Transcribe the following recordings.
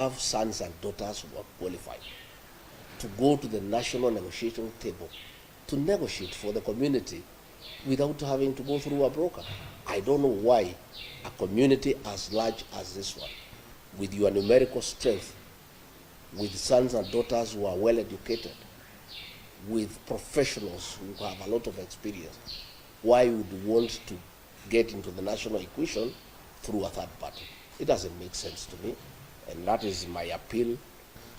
have sons and daughters who are qualified to go to the national negotiation table to negotiate for the community without having to go through a broker. I don't know why a community as large as this one, with your numerical strength, with sons and daughters who are well educated, with professionals who have a lot of experience, why would you want to get into the national equation through a third party? It doesn't make sense to me, and that is my appeal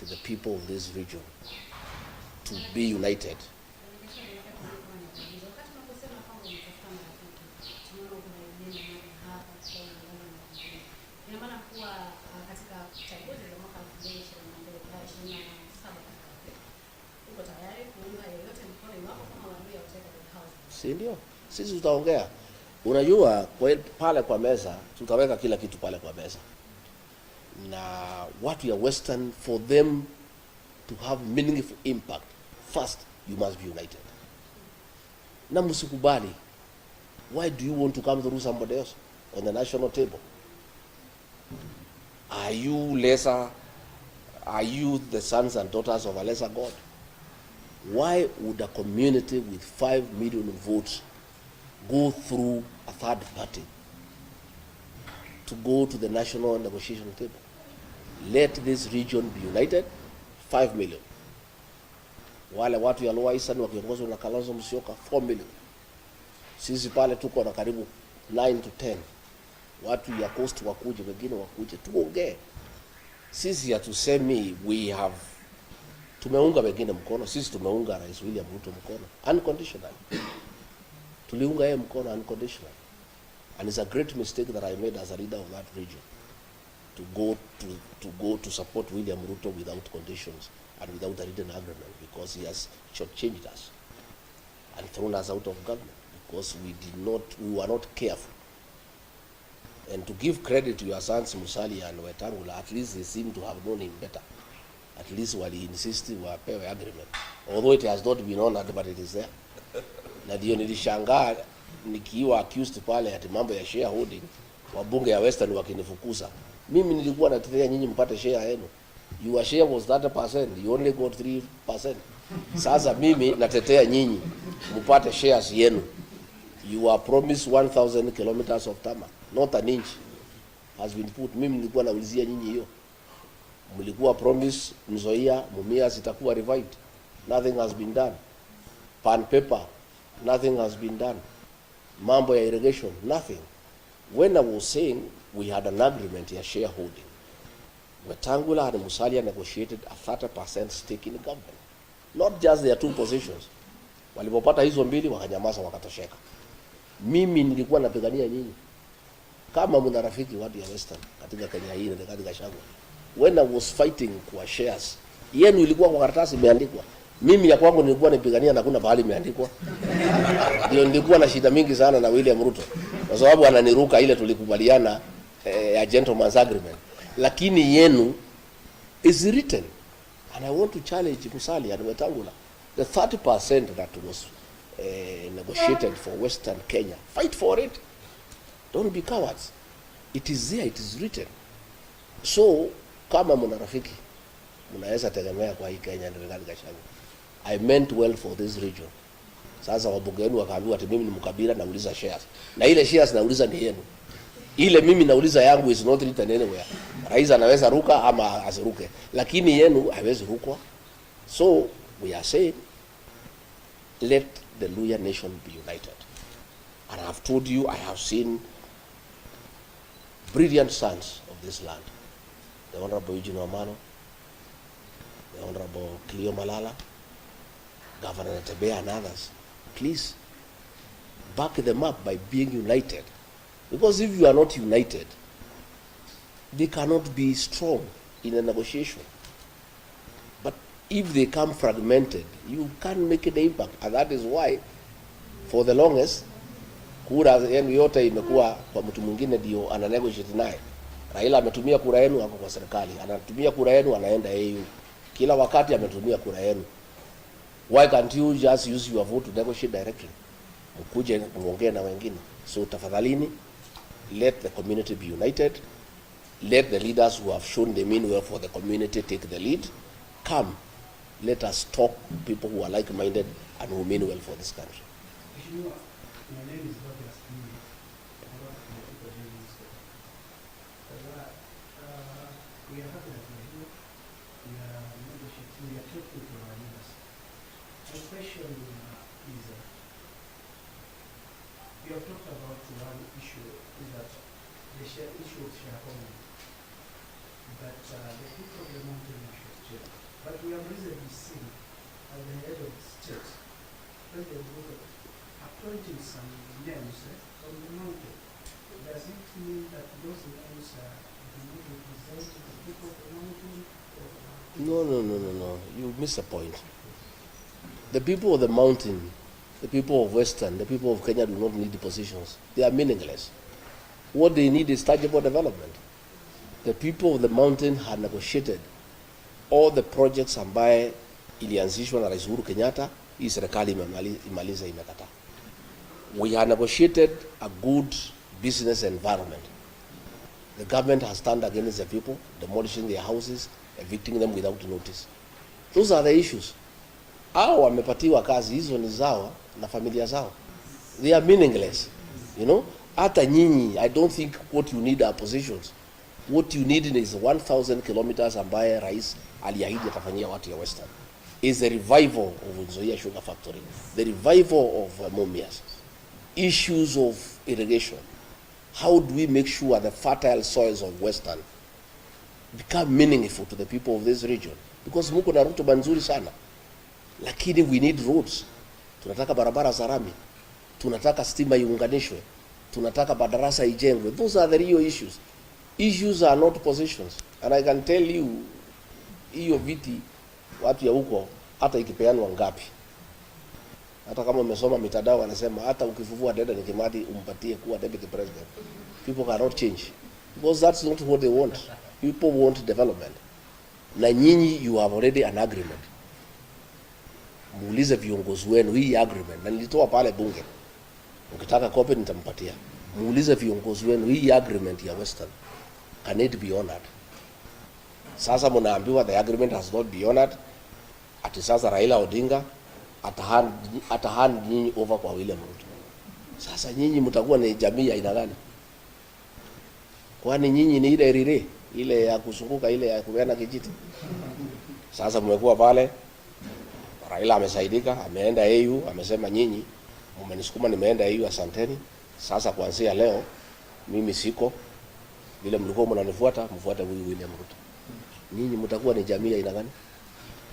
to the people of this region to be united. Si ndio? Sisi tutaongea. Unajua pale kwa meza tutaweka kila kitu pale kwa meza. Na watu ya Western, for them to have meaningful impact, first you must be united. Na msikubali. Why do you want to come through somebody else on the national table? Are you lesser? Are you the sons and daughters of a lesser God? Why would a community with 5 million votes go through a third party to go to the national negotiation table? Let this region be united. 5 million. Wale watu ya Lower Eastern wakiongozwa na Kalonzo 4 million. Sisi pale tuko na karibu 9 to 10. Watu ya Coast wakuje, wengine wakuje, tuongee. Sisi hatusemi we have tumeunga wengine mkono. Sisi tumeunga Rais William Ruto mkono unconditionally. Tuliunga yeye mkono unconditionally. And it's a great mistake that I made as a leader of that region to go to support William Ruto without conditions and without a written agreement, because he has shortchanged us and thrown us out of government because we were not careful. And to give credit to your sons Musalia and Wetangula, at least they seem to have known him better. At least wali insist wapewe agreement, although it has not been honored, but it is there. Na ndio nilishangaa nikiwa accused pale ati mambo ya shareholding, wabunge ya Western wakinifukuza. Mimi nilikuwa natetea nyinyi mpate share yenu. Your share was 30%, you only got 3%. Sasa mimi natetea nyinyi mpate shares yenu. You are promised 1,000 kilometers of tarmac, not an inch has been put. Mimi nilikuwa naulizia nyinyi hiyo. Mlikuwa promise Nzoia, Mumias itakuwa revived. Nothing has been done. Pan paper, nothing has been done. Mambo ya irrigation, nothing. When I was saying we had an agreement ya shareholding, Wetangula and Musalia negotiated a 30% stake in the government. Not just their 2 positions. Walipopata hizo mbili wakanyamaza wakatosheka. Mimi nilikuwa napigania nyinyi. Kama mna rafiki watu ya Western katika Kenya hii na katika Gachagua. When I was fighting kwa shares, yenu ilikuwa kwa karatasi imeandikwa. Mimi ya kwangu nilikuwa nipigania na kuna bahali imeandikwa. Ndio nilikuwa na shida mingi sana na William Ruto, kwa sababu ananiruka ile tulikubaliana a gentleman's agreement. Lakini yenu is written, and I want to challenge Musalia and Wetangula. The 30% that was negotiated for Western Kenya, fight for it. Don't be cowards. It is there, it is written. So kama mna rafiki mnaweza tegemea kwa hii Kenya ndio Gachagua. I meant well for this region. Sasa wabunge wenu wakaambiwa ati mimi ni mkabila nauliza shares. Na ile shares nauliza ni yenu. Ile mimi nauliza yangu is not written anywhere. Rais anaweza ruka ama asiruke, lakini yenu haiwezi rukwa. So we are saying let the Luhya nation be united. And I have told you, I have seen brilliant sons of this land. The Honorable Eugene Wamalwa, the Honorable Cleo Malala, Governor Tebea and others. Please back them up by being united. Because if you are not united, they cannot be strong in a negotiation. But if they come fragmented, you can't make an impact. And that is why, for the longest, kura yenu yote imekuwa kwa mtu mwingine ndio ana negotiate naye. Raila ametumia kura yenu hapo kwa serikali, anatumia kura yenu anaenda AU. Kila wakati ametumia kura yenu. Why can't you just use your vote to negotiate directly? Mkuje muongee na wengine. So tafadhalini, let the community be united. Let the leaders who have shown they mean well for the community take the lead. Come, let us talk people who are like-minded and who mean well for this country. My name is we are having a review. We are negotiating. We are talking to our leaders. My question is, we have talked about one issue, is that the issue of shareholding. But the people of the mountain should change. But we have recently seen at the head of the state, President Ruto appointing some names from the mountain. Does it mean that those names are not representing the people of the mountain? No. You miss the point. The people of the mountain, the people of Western, the people of Kenya do not need the positions. They are meaningless. What they need is tangible development. The people of the mountain had negotiated all the projects ambaye ilianzishwa na Rais Uhuru Kenyatta, hii serikali imaliza imekataa. We have negotiated a good business environment. The government has turned against the people, demolishing their houses, evicting them without notice. Those are the issues. Hao wamepatiwa kazi, hizo ni zao na familia zao. They are meaningless. You know, hata nyinyi, I don't think what you need are positions. What you need is 1,000 kilometers ambaye rais aliahidi atafanyia watu ya Western. Is the revival of Nzoia Sugar Factory, the revival of Mumias, issues of irrigation. How do we make sure the fertile soils of Western become meaningful to the people of this region? Because muko na rutuba nzuri sana, lakini we need roads. Tunataka barabara za rami, tunataka stima iunganishwe, tunataka madarasa ijengwe. Those are the real issues. Issues are not positions. And I can tell you, hiyo viti watu ya huko hata ikipeanwa ngapi, hata kama umesoma mitandao wanasema hata ukifufua dada ni Kimati umpatie kuwa deputy president, people cannot change, because that's not what they want. People want development. Na nyinyi you have already an agreement. Muulize viongozi wenu hii agreement, na nilitoa pale bunge, ukitaka copy nitampatia. Muulize viongozi wenu hii agreement ya Western, can it be honored? Sasa mnaambiwa the agreement has not been honored. Ati sasa Raila Odinga atahand nyinyi over kwa William Ruto. Sasa nyinyi mtakuwa ni jamii ya aina gani? Kwani nyinyi ni ile rire ile ya kusunguka ile ya kupeana kijiti? Sasa mmekuwa pale, Raila amesaidika, ameenda AU, amesema nyinyi mmenisukuma nimeenda AU, asanteni. Sasa kuanzia leo mimi siko, vile mlikuwa mnanifuata mfuate huyu William Ruto. Nyinyi mtakuwa ni jamii ya aina gani?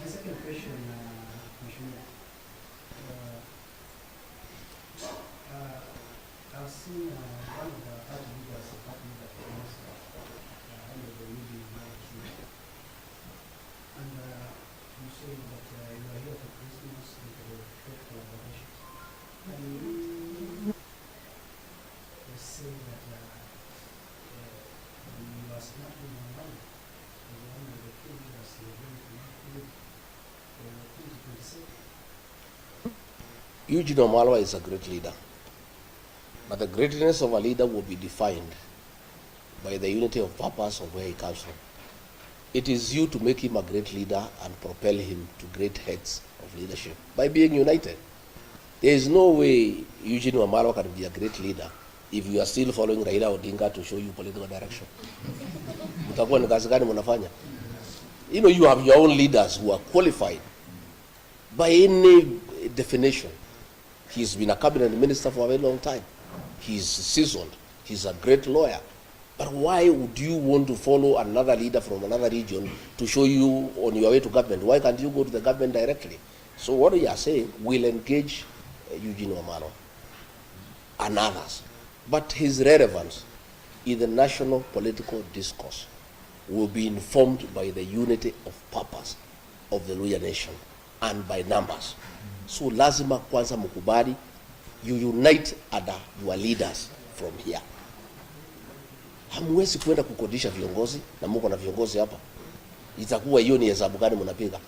The second question, I've seen one of the party leaders, under the meeting, and you say that you are here for Christmas and for short collaboration. And you say that you are smartly online. One of the key leaders you are going to include 2027. Eugene Wamalwa is a great leader. But the greatness of a leader will be defined by the unity of purpose of where he comes from. It is you to make him a great leader and propel him to great heights of leadership by being united. There is no way Eugene Wamalwa can be a great leader if you are still following Raila Odinga to show you political direction. Mtakuwa ni kazi gani mnafanya? You know, you have your own leaders who are qualified by any definition. He's been a cabinet minister for a very long time. He's seasoned. He's a great lawyer. But why would you want to follow another leader from another region to show you on your way to government? Why can't you go to the government directly? So what we are saying, we'll engage Eugene Wamalwa and others. But his relevance in the national political discourse will be informed by the unity of purpose of the Luhya nation and by numbers. So lazima kwanza mkubali, you unite under your leaders from here. Hamwezi kwenda kukodisha viongozi na mko na viongozi hapa. Itakuwa hiyo ni hesabu gani mnapiga?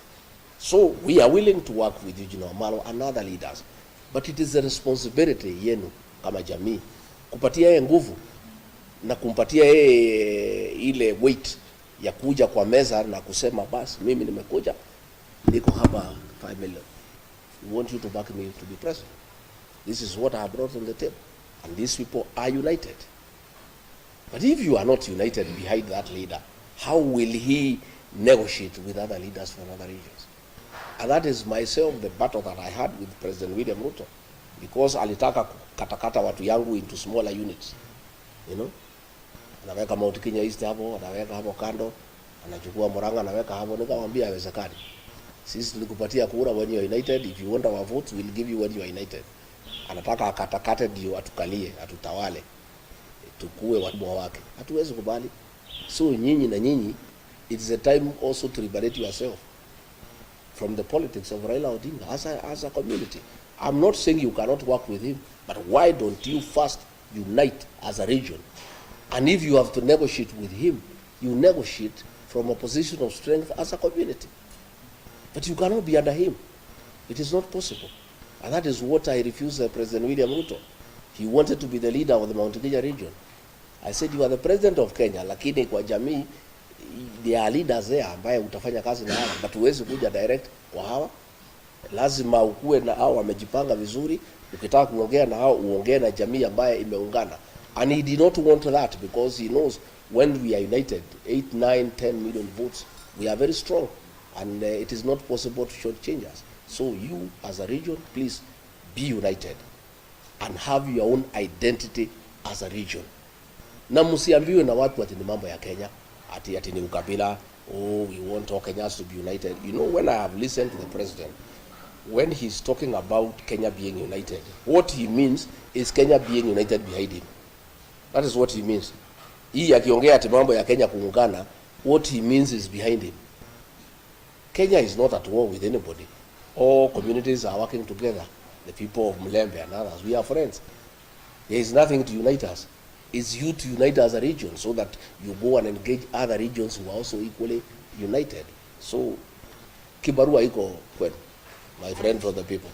So we are willing to work with Eugene Wamalwa and other leaders. But it is the responsibility yenu kama jamii kupatia yeye nguvu. na kumpatia yeye ile weight ya kuja kwa meza na kusema basi mimi nimekuja, niko hapa 5 million. We want you to back me to be president. This is what I have brought on the table. And these people are united. But if you are not united behind that leader, how will he negotiate with other leaders from other regions? And that is myself the battle that I had with President William Ruto. Because alitaka katakata watu yangu into smaller units. You know? Anaweka Mount Kenya East hapo, anaweka hapo kando, anachukua Murang'a, anaweka hapo. Nikamwambia haiwezekani. Sisi tulikupatia kura when you are united. If you want our votes, we'll give you when you are united. Anataka akatakate ndio atukalie, atutawale, tukue wakubwa wake. Hatuwezi kubali. So nyinyi na nyinyi, it's a time also to liberate yourself from the politics of Raila Odinga as a community. I'm not saying you cannot work with him, but why don't you first unite as a region? And if you have to negotiate with him, you negotiate from a position of strength as a community. But you cannot be under him. It is not possible. And that is what I refused President William Ruto. He wanted to be the leader of the Mount Kenya region. I said, you are the president of Kenya, lakini kwa jamii, there are leaders there ambaye utafanya kazi na hawa, but huwezi kuja direct kwa hawa. Lazima ukue na hao wamejipanga vizuri, ukitaka kuongea na hao uongee na jamii ambaye imeungana. And he did not want that because he knows when we are united, 8, 9, 10 million votes, we are very strong. And it is not possible to shortchange us. So you, as a region, please be united and have your own identity as a region. Na msiambiwe na watu ati ni mambo ya Kenya, ati ni ukabila, oh, we want all Kenyans to be united. You know, when I have listened to the president, when he's talking about Kenya being united, what he means is Kenya being united behind him. That is what he means. Hii akiongea ati mambo ya Kenya kuungana, what he means is behind him. Kenya is not at war with anybody. All communities are working together. The people of Mlembe and others, we are friends. There is nothing to unite us. It's you to unite as a region so that you go and engage other regions who are also equally united. So, kibarua iko kwenu, my friend from the people.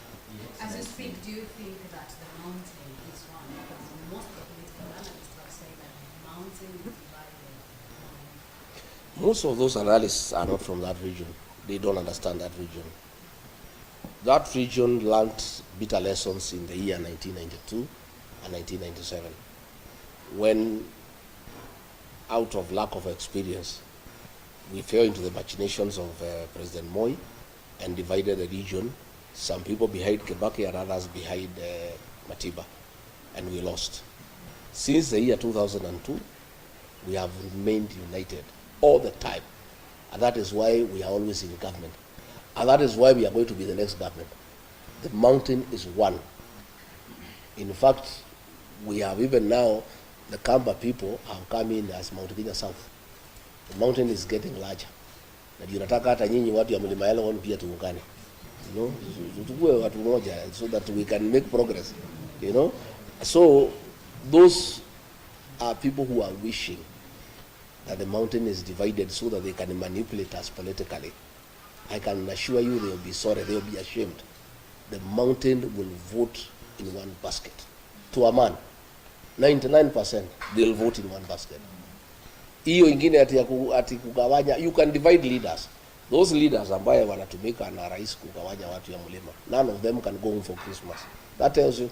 As you speak, do you think that the mountain is one? Because most of the political analysts have said that the mountain is divided. Most of those analysts are not from that region. They don't understand that region. That region learned bitter lessons in the year 1992 and 1997, when, out of lack of experience, we fell into the machinations of President Moi and divided the region, some people behind Kibaki and others behind Matiba, and we lost. Since the year 2002, we have remained united all the time, and that is why we are always in government. And that is why we are going to be the next government. The mountain is one. In fact, we have even now, the Kamba people have come in as Mount Kenya South. The mountain is getting larger. Na ndio nataka hata nyinyi watu ya Mlima Elgon pia tuungane. You know, tukue watu moja so that we can make progress. You know? So those are people who are wishing that the mountain is divided so that they can manipulate us politically. I can assure you they will be sorry, they will be ashamed. The mountain will vote in one basket. To a man, 99% they'll vote in one basket. Hiyo ingine ati kugawanya, you can divide leaders. Those leaders ambaye wanatumika na rais kugawanya watu ya mlima, none of them can go home for Christmas. That tells you.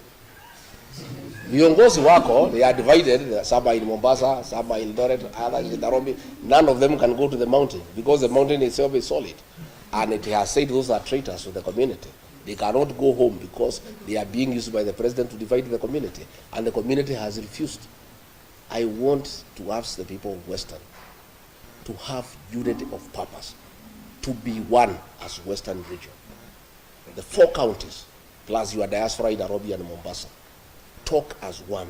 Viongozi wako, they are divided, some are in Mombasa, some are in Eldoret, others in Nairobi. None of them can go to the mountain because the mountain itself is solid. And it has said those are traitors to the community. They cannot go home because they are being used by the president to divide the community. And the community has refused. I want to ask the people of Western to have unity of purpose, to be one as Western region. The 4 counties, plus your diaspora in Nairobi and Mombasa, talk as one.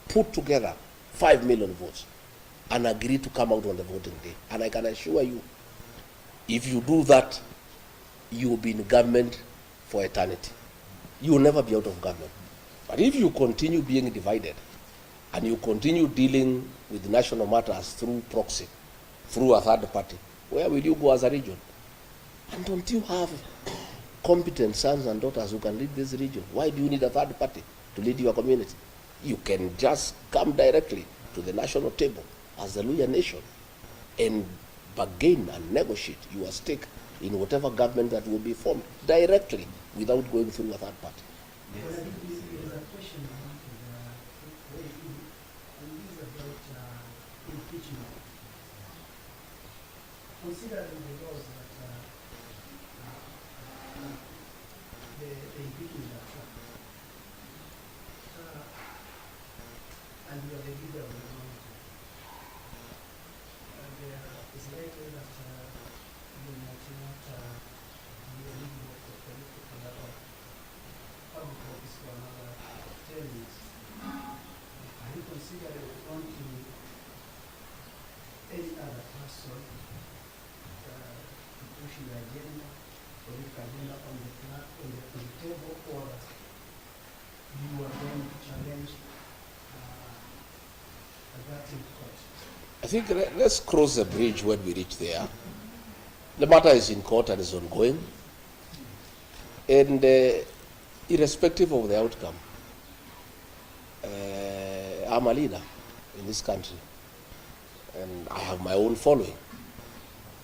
Put together 5 million votes and agree to come out on the voting day. And I can assure you, if you do that, you will be in government for eternity. You will never be out of government. But if you continue being divided and you continue dealing with national matters through proxy, through a third party, where will you go as a region? And don't you have competent sons and daughters who can lead this region? Why do you need a third party to lead your community? You can just come directly to the national table as the Luhya nation and bargain and negotiate your stake in whatever government that will be formed directly without going through a third party. Well, there is a question I wanted to weigh in, and this is about impeachment. Considering the laws that the impeachment are and you are the leader of the mountain, there is likely that you might not be eligible for political or public office for another 10 years. Are you considering wanting any other person to push your agenda, political agenda on the table, or you are going to challenge that in court? I think let's cross the bridge when we reach there. The matter is in court and is ongoing. And irrespective of the outcome, I'm a leader in this country. And I have my own following,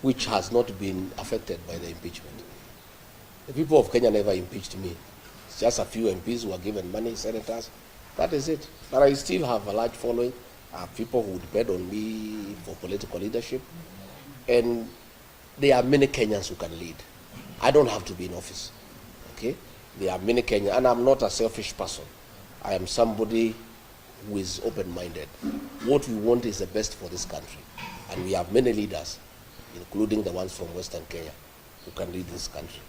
which has not been affected by the impeachment. The people of Kenya never impeached me. It's just a few MPs who were given money, senators. That is it. But I still have a large following. I have people who depend on me for political leadership. And there are many Kenyans who can lead. I don't have to be in office. Okay? There are many Kenyans, and I'm not a selfish person. I am somebody who is open-minded. What we want is the best for this country. And we have many leaders, including the ones from Western Kenya, who can lead this country.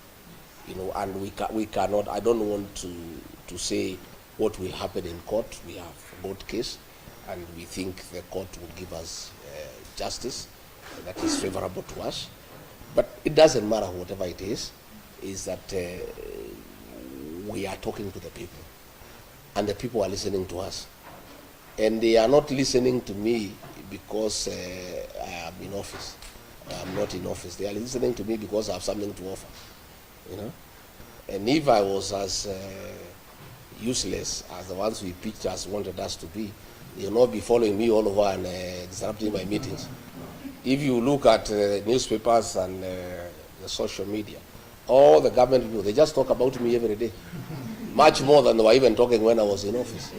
You know, and we cannot, I don't want to say what will happen in court. We have a court case, and we think the court will give us justice that is favorable to us. But it doesn't matter whatever it is that we are talking to the people, and the people are listening to us. And they are not listening to me because I am in office. I am not in office. They are listening to me because I have something to offer. You know? And if I was as useless as the ones we pitched us wanted us to be, they will not be following me all over and disrupting my meetings. If you look at newspapers and the social media, all the government people, they just talk about me every day. Much more than they were even talking when I was in office.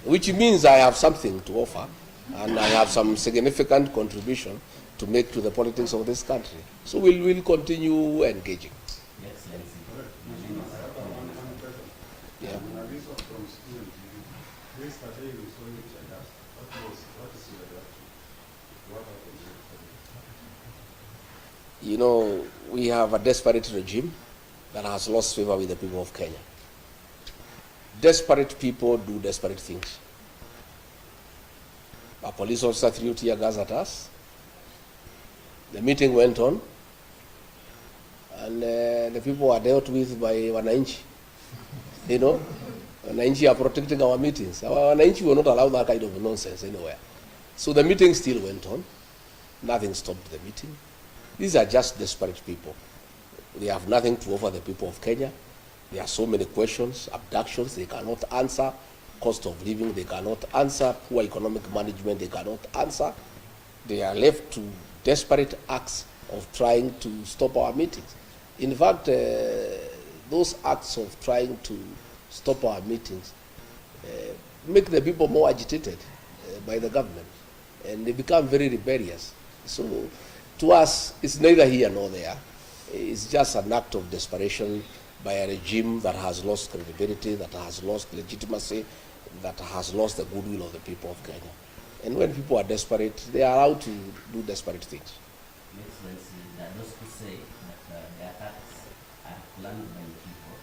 Which means I have something to offer, and I have some significant contribution to make to the politics of this country. So we'll continue engaging. Yeah. You know, we have a desperate regime that has lost favor with the people of Kenya. Desperate people do desperate things. A police officer threw tear gas at us. The meeting went on, and the people were dealt with by Wananchi. You know, Wananchi are protecting our meetings. Our Wananchi will not allow that kind of nonsense anywhere. So the meeting still went on. Nothing stopped the meeting. These are just desperate people. They have nothing to offer the people of Kenya. There are so many questions, abductions, they cannot answer, cost of living, they cannot answer, poor economic management, they cannot answer. They are left to desperate acts of trying to stop our meetings. In fact, those acts of trying to stop our meetings make the people more agitated by the government, and they become very rebellious. So to us, it's neither here nor there. It's just an act of desperation by a regime that has lost credibility, that has lost legitimacy, that has lost the goodwill of the people of Kenya. And when people are desperate, they are allowed to do desperate things. Excellency, there are those who say that the attacks are planned by the people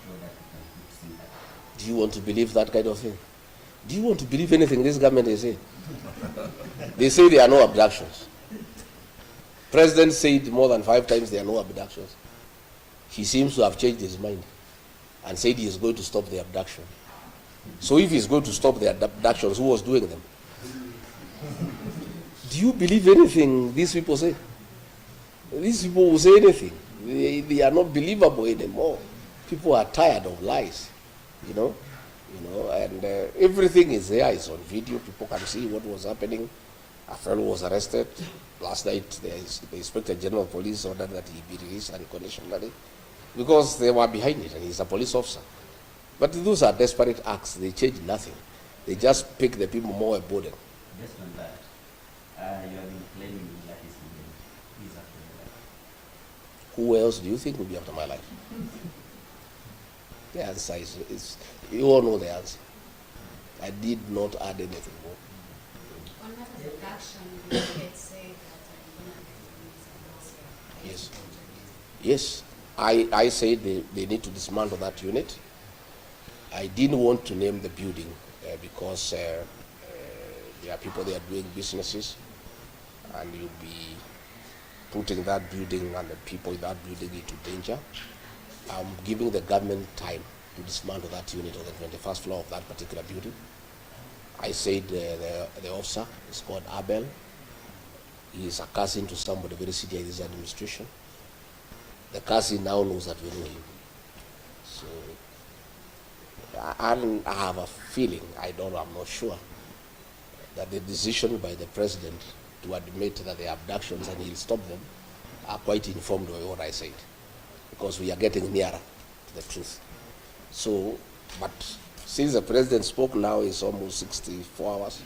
so that you can put sympathy. Do you want to believe that kind of thing? Do you want to believe anything this government is saying? They say there are no abductions. President said more than 5 times there are no abductions. He seems to have changed his mind and said he is going to stop the abduction. So if he is going to stop the abductions, who was doing them? Do you believe anything these people say? These people will say anything. They are not believable anymore. People are tired of lies, you know. You know, and everything is there. It's on video. People can see what was happening. A fellow was arrested. Last night, the Inspector General of Police ordered that he be released unconditionally because they were behind it, and he's a police officer. But those are desperate acts. They change nothing. They just pick the people more a burden. Based on that, you have been claiming that he's after your life. Who else do you think will be after my life? The answer is you all know the answer. I did not add anything more. On matters of action, you had said that Yes. Yes. I said they need to dismantle that unit. I didn't want to name the building because there are people there doing businesses, and you'll be putting that building and the people in that building into danger. I'm giving the government time to dismantle that unit on the 21st floor of that particular building. I said the officer is called Abel. He is a cousin to somebody very senior in this administration. The cousin now knows that we know him. So I have a feeling, I'm not sure, that the decision by the president to admit that the abductions and he'll stop them are quite informed by what I said, because we are getting nearer to the truth. So, but since the president spoke now, it's almost 64 hours.